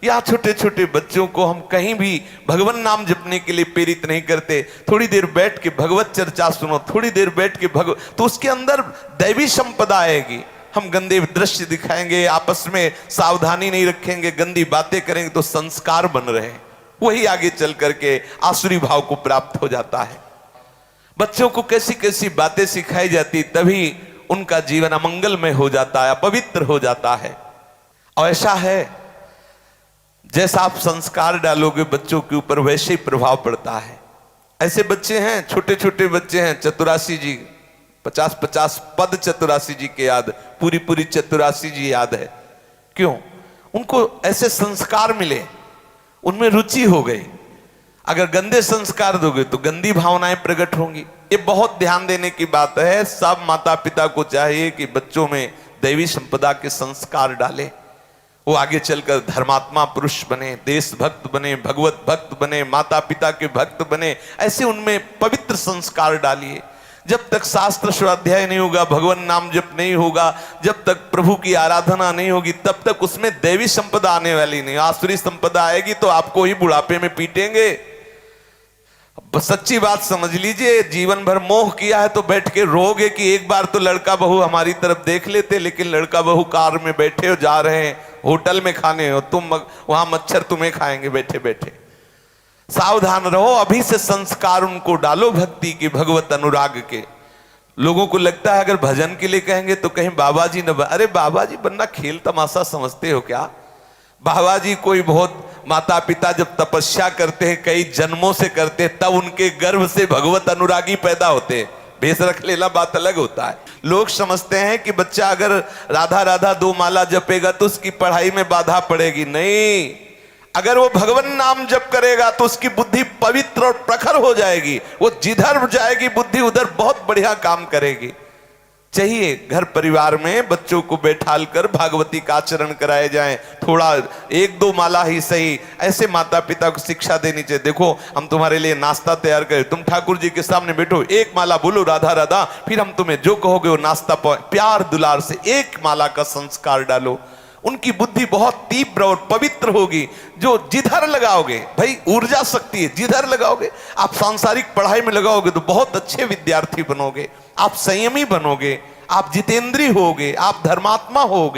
या छोटे छोटे बच्चों को हम कहीं भी भगवान नाम जपने के लिए प्रेरित नहीं करते। थोड़ी देर बैठ के भगवत चर्चा सुनो, थोड़ी देर बैठ के तो उसके अंदर दैवी संपदा आएगी। हम गंदे दृश्य दिखाएंगे, आपस में सावधानी नहीं रखेंगे, गंदी बातें करेंगे तो संस्कार बन रहे हैं, वही आगे चल करके आसुरी भाव को प्राप्त हो जाता है। बच्चों को कैसी कैसी बातें सिखाई जाती, तभी उनका जीवन अमंगलमय हो जाता है, अपवित्र हो जाता है। और ऐसा है जैसा आप संस्कार डालोगे बच्चों के ऊपर वैसे ही प्रभाव पड़ता है। ऐसे बच्चे हैं, छोटे छोटे बच्चे हैं, चतुरासी जी 50-50 पद चतुरासी जी के याद, पूरी चतुरासी जी याद है। क्यों? उनको ऐसे संस्कार मिले, उनमें रुचि हो गई। अगर गंदे संस्कार दोगे तो गंदी भावनाएं प्रकट होंगी। ये बहुत ध्यान देने की बात है। सब माता पिता को चाहिए कि बच्चों में दैवी संपदा के संस्कार डाले, वो आगे चलकर धर्मात्मा पुरुष बने, देशभक्त बने, भगवत भक्त बने, माता पिता के भक्त बने। ऐसे उनमें पवित्र संस्कार डालिए। जब तक शास्त्र स्वाध्याय नहीं होगा, भगवान नाम जप नहीं होगा, जब तक प्रभु की आराधना नहीं होगी, तब तक उसमें दैवी संपदा आने वाली नहीं। आसुरी संपदा आएगी तो आपको ही बुढ़ापे में पीटेंगे। सच्ची बात समझ लीजिए, जीवन भर मोह किया है तो बैठ के रोगे कि एक बार तो लड़का बहू हमारी तरफ देख लेते, लेकिन लड़का बहू कार में बैठे हो, जा रहे हैं होटल में खाने, हो तुम वहां मच्छर तुम्हें खाएंगे बैठे बैठे। सावधान रहो, अभी से संस्कार उनको डालो भक्ति के, भगवत अनुराग के। लोगों को लगता है अगर भजन के लिए कहेंगे तो कहीं बाबा जी न, अरे बाबा जी बनना खेल तमाशा समझते हो क्या? बाबा जी कोई बहुत माता पिता जब तपस्या करते हैं, कई जन्मों से करते हैं, तब उनके गर्भ से भगवत अनुरागी पैदा होते हैं। भेष रख लेना बात अलग होता है। लोग समझते हैं कि बच्चा अगर राधा राधा 2 माला जपेगा तो उसकी पढ़ाई में बाधा पड़ेगी। नहीं, अगर वो भगवान नाम जप करेगा तो उसकी बुद्धि पवित्र और प्रखर हो जाएगी। वो जिधर जाएगी बुद्धि उधर बहुत बढ़िया काम करेगी। चाहिए घर परिवार में बच्चों को बैठाल कर भागवती का आचरण कराए जाएं, थोड़ा 1-2 माला ही सही। ऐसे माता पिता को शिक्षा देनी चाहिए। देखो हम तुम्हारे लिए नाश्ता तैयार करें, तुम ठाकुर जी के सामने बैठो, 1 माला बोलो राधा राधा, फिर हम तुम्हें जो कहोगे वो नाश्ता प्यार दुलार से 1 माला का संस्कार डालो। उनकी बुद्धि बहुत तीव्र और पवित्र होगी। जो जिधर लगाओगे, भाई ऊर्जा शक्ति है, जिधर लगाओगे। आप सांसारिक पढ़ाई में लगाओगे तो बहुत अच्छे विद्यार्थी बनोगे, आप संयमी बनोगे, आप जितेंद्रीय होगे, आप धर्मात्मा होगे।